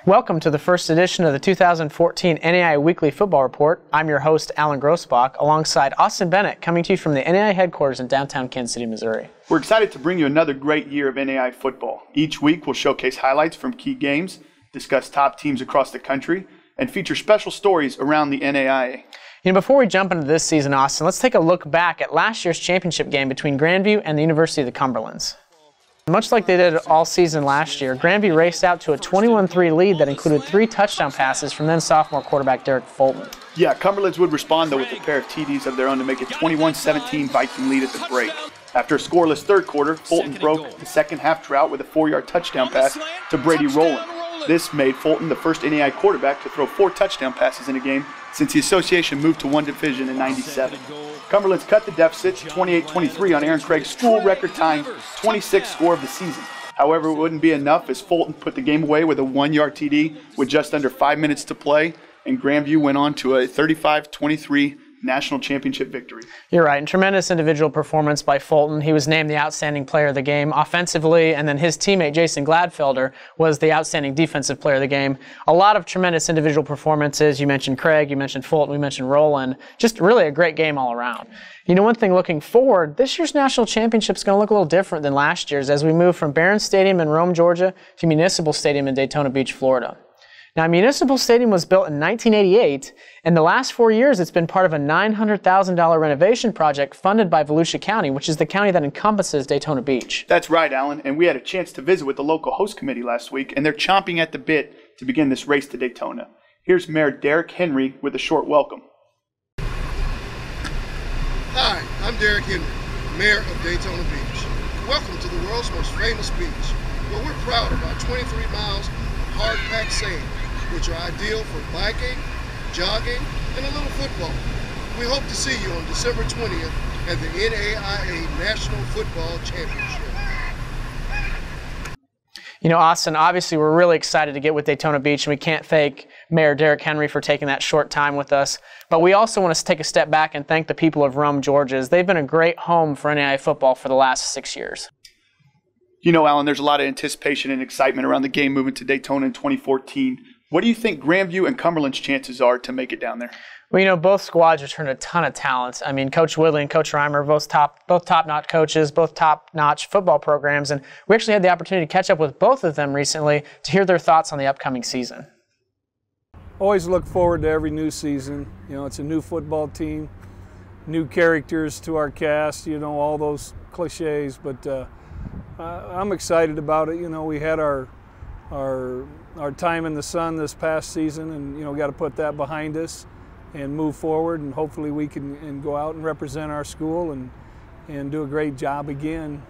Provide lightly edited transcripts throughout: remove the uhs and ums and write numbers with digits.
Welcome to the first edition of the 2014 NAIA Weekly Football Report. I'm your host, Alan Grossbach, alongside Austin Bennett, coming to you from the NAIA headquarters in downtown Kansas City, Missouri. We're excited to bring you another great year of NAIA football. Each week, we'll showcase highlights from key games, discuss top teams across the country, and feature special stories around the NAIA. Before we jump into this season, Austin, let's take a look back at last year's championship game between Grandview and the University of the Cumberlands. Much like they did all season last year, Grandview raced out to a 21-3 lead that included 3 touchdown passes from then sophomore quarterback Derek Fulton. Yeah, Cumberlands would respond, though, with a pair of TDs of their own to make it 21-17 Viking lead at the break. After a scoreless third quarter, Fulton broke the second half drought with a 4-yard touchdown pass to Brady Rowland. This made Fulton the first NAIA quarterback to throw 4 touchdown passes in a game since the association moved to one division in '97. Cumberlands cut the deficit to 28-23 on Aaron Craig's school record-tying 26th score of the season. However, it wouldn't be enough as Fulton put the game away with a 1-yard TD with just under 5 minutes to play, and Grandview went on to a 35-23 national championship victory. You're right, and tremendous individual performance by Fulton. He was named the outstanding player of the game offensively, and then his teammate Jason Gladfelder was the outstanding defensive player of the game. A lot of tremendous individual performances. You mentioned Craig, you mentioned Fulton, we mentioned Rowland. Just really a great game all around. One thing looking forward, this year's national championship is going to look a little different than last year's as we move from Barron Stadium in Rome, Georgia to Municipal Stadium in Daytona Beach, Florida. Now, Municipal Stadium was built in 1988, and the last 4 years it's been part of a $900,000 renovation project funded by Volusia County, which is the county that encompasses Daytona Beach. That's right, Alan, and we had a chance to visit with the local host committee last week, and they're chomping at the bit to begin this race to Daytona. Here's Mayor Derek Henry with a short welcome. Hi, I'm Derek Henry, Mayor of Daytona Beach. Welcome to the world's most famous beach, where we're proud of our 23 miles of hard-packed sand, which are ideal for biking, jogging, and a little football. We hope to see you on December 20th at the NAIA National Football Championship. Austin, obviously we're really excited to get with Daytona Beach, and we can't thank Mayor Derek Henry for taking that short time with us. But we also want to take a step back and thank the people of Rome, Georgia, as they've been a great home for NAIA football for the last 6 years. Alan, there's a lot of anticipation and excitement around the game moving to Daytona in 2014. What do you think Grandview and Cumberland's chances are to make it down there? Well, both squads returned a ton of talent. Coach Woodley and Coach Reimer, both top-notch coaches, both top-notch football programs, and we actually had the opportunity to catch up with both of them recently to hear their thoughts on the upcoming season. Always look forward to every new season. It's a new football team, new characters to our cast, all those cliches, but I'm excited about it. We had our time in the sun this past season, and got to put that behind us and move forward, and hopefully we can go out and represent our school and do a great job again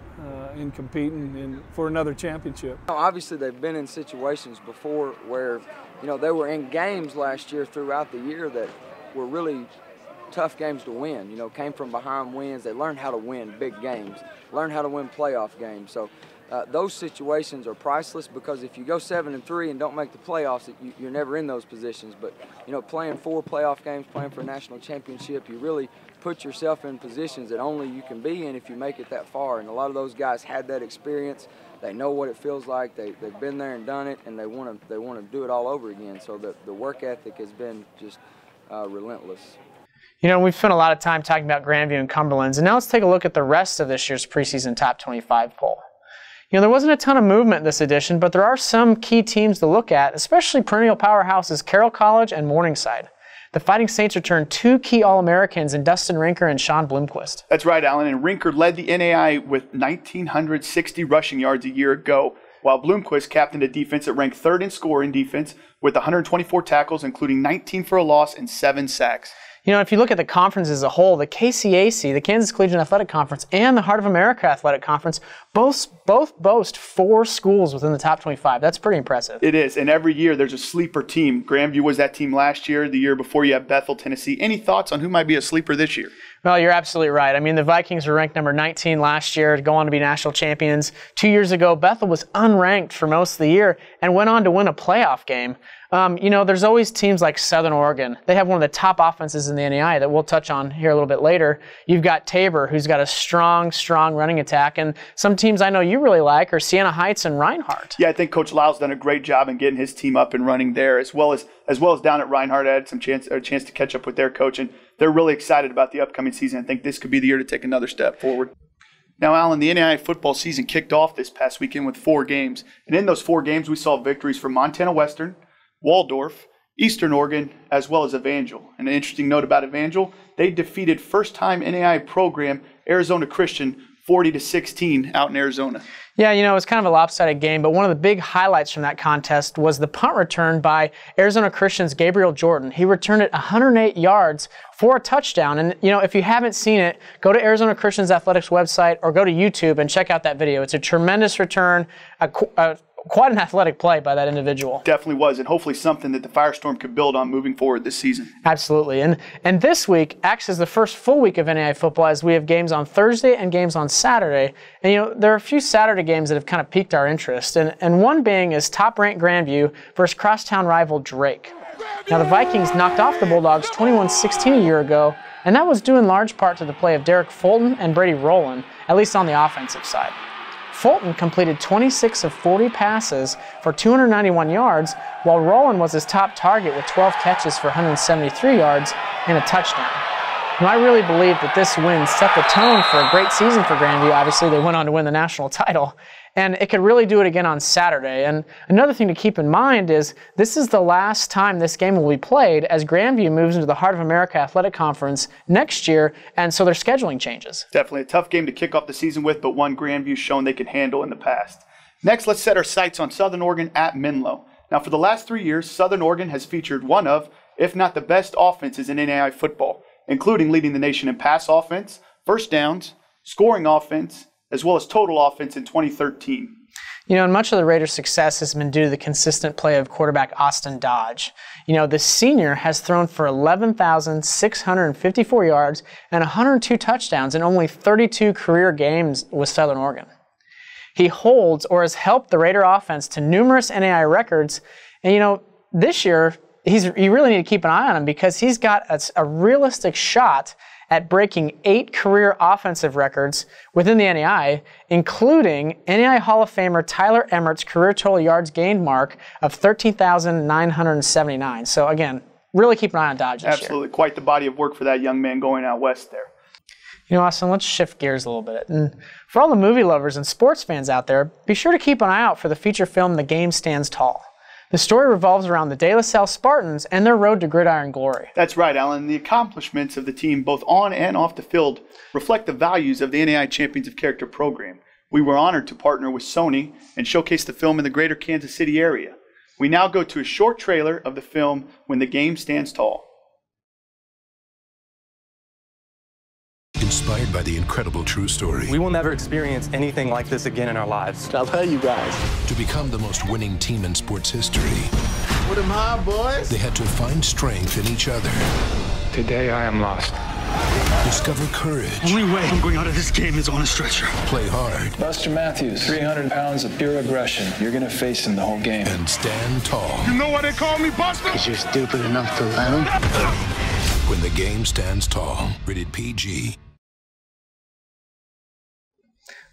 in competing for another championship. Obviously they've been in situations before where they were in games last year throughout the year that were really tough games to win. Came from behind wins. They learned how to win big games, learned how to win playoff games. So those situations are priceless, because if you go 7-3 and don't make the playoffs, you're never in those positions. But playing 4 playoff games, playing for a national championship, you really put yourself in positions that only you can be in if you make it that far. And a lot of those guys had that experience. They know what it feels like. They've been there and done it, and they want to do it all over again. So the work ethic has been just relentless. We've spent a lot of time talking about Grandview and Cumberlands, and now let's take a look at the rest of this year's preseason top 25 poll. There wasn't a ton of movement this edition, but there are some key teams to look at, especially perennial powerhouses Carroll College and Morningside. The Fighting Saints returned 2 key All-Americans in Dustin Rinker and Sean Bloomquist. That's right, Alan, and Rinker led the NAIA with 1,960 rushing yards a year ago, while Bloomquist captained a defense that ranked 3rd in scoring defense with 124 tackles, including 19 for a loss and 7 sacks. If you look at the conference as a whole, the KCAC, the Kansas Collegiate Athletic Conference, and the Heart of America Athletic Conference both boast 4 schools within the top 25. That's pretty impressive. It is, and every year there's a sleeper team. Grandview was that team last year. The year before you have Bethel, Tennessee. Any thoughts on who might be a sleeper this year? Well, you're absolutely right. I mean, the Vikings were ranked number 19 last year to go on to be national champions. 2 years ago, Bethel was unranked for most of the year and went on to win a playoff game. There's always teams like Southern Oregon. They have one of the top offenses in the NAIA that we'll touch on here a little bit later. You've got Tabor, who's got a strong running attack. And some teams I know you really like are Siena Heights and Reinhardt. Yeah, I think Coach Lyle's done a great job in getting his team up and running there, as well as down at Reinhardt. I had a chance to catch up with their coach, and they're really excited about the upcoming season. I think this could be the year to take another step forward. Now, Alan, the NAIA football season kicked off this past weekend with 4 games. And in those 4 games, we saw victories for Montana Western, Waldorf, Eastern Oregon, as well as Evangel. And an interesting note about Evangel, they defeated first-time NAIA program Arizona Christian 40-16 out in Arizona. Yeah, it was kind of a lopsided game, but one of the big highlights from that contest was the punt return by Arizona Christian's Gabriel Jordan. He returned it 108 yards for a touchdown. And, if you haven't seen it, go to Arizona Christian's athletics website or go to YouTube and check out that video. It's a tremendous return, quite an athletic play by that individual. Definitely was, and hopefully something that the Firestorm could build on moving forward this season. Absolutely. And this week acts as the first full week of NAIA football, as we have games on Thursday and games on Saturday. And, there are a few Saturday games that have kind of piqued our interest, and one being is top-ranked Grandview versus crosstown rival Drake. Now, the Vikings knocked off the Bulldogs 21-16 a year ago, and that was due in large part to the play of Derek Fulton and Brady Rowland, at least on the offensive side. Fulton completed 26 of 40 passes for 291 yards, while Rowland was his top target with 12 catches for 173 yards and a touchdown. Now, I really believe that this win set the tone for a great season for Grandview. Obviously, they went on to win the national title, and it could really do it again on Saturday. And another thing to keep in mind is this is the last time this game will be played as Grandview moves into the Heart of America Athletic Conference next year, and so their scheduling changes. Definitely a tough game to kick off the season with, but one Grandview's shown they can handle in the past. Next, let's set our sights on Southern Oregon at Menlo. Now, for the last 3 years, Southern Oregon has featured one of, if not the best offenses in NAIA football, including leading the nation in pass offense, first downs, scoring offense, as well as total offense in 2013. And much of the Raiders' success has been due to the consistent play of quarterback Austin Dodge. The senior has thrown for 11,654 yards and 102 touchdowns in only 32 career games with Southern Oregon. He holds or has helped the Raider offense to numerous NAIA records. And, this year, you really need to keep an eye on him because he's got a realistic shot at breaking 8 career offensive records within the NAIA, including NAIA Hall of Famer Tyler Emmert's career total yards gained mark of 13,979. So again, really keep an eye on Dodge this year. Absolutely. Quite the body of work for that young man going out west there. Austin, let's shift gears a little bit. And for all the movie lovers and sports fans out there, be sure to keep an eye out for the feature film The Game Stands Tall. The story revolves around the De La Salle Spartans and their road to gridiron glory. That's right, Alan. The accomplishments of the team, both on and off the field, reflect the values of the NAIA Champions of Character program. We were honored to partner with Sony and showcase the film in the greater Kansas City area. We now go to a short trailer of the film When the Game Stands Tall. Inspired by the incredible true story. We will never experience anything like this again in our lives. I love you guys. To become the most winning team in sports history, With them high, boys. they had to find strength in each other. Today I am lost. Discover courage. Only way I'm going out of this game is on a stretcher. Play hard. Buster Matthews, 300 pounds of pure aggression. You're going to face him the whole game. And stand tall. You know why they call me Buster? Because you're stupid enough to let them. When the Game Stands Tall. Rated PG.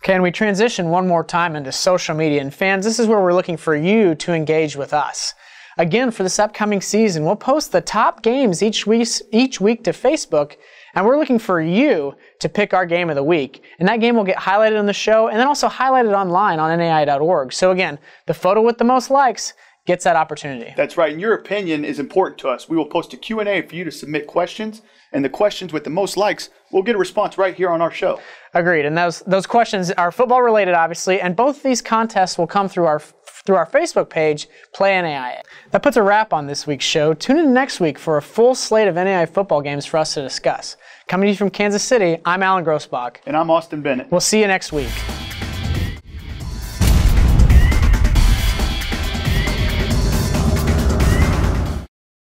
Okay, and we transition one more time into social media. And fans, this is where we're looking for you to engage with us. Again, for this upcoming season, we'll post the top games each week to Facebook, and we're looking for you to pick our game of the week. And that game will get highlighted on the show and then also highlighted online on NAIA.org. So again, the photo with the most likes gets that opportunity. That's right, and your opinion is important to us. We will post a Q&A for you to submit questions, and the questions with the most likes will get a response right here on our show. Agreed, and those questions are football related, obviously, and both these contests will come through our Facebook page, Play NAIA. That puts a wrap on this week's show. Tune in next week for a full slate of NAIA football games for us to discuss. Coming to you from Kansas City, I'm Alan Grossbach. And I'm Austin Bennett. We'll see you next week.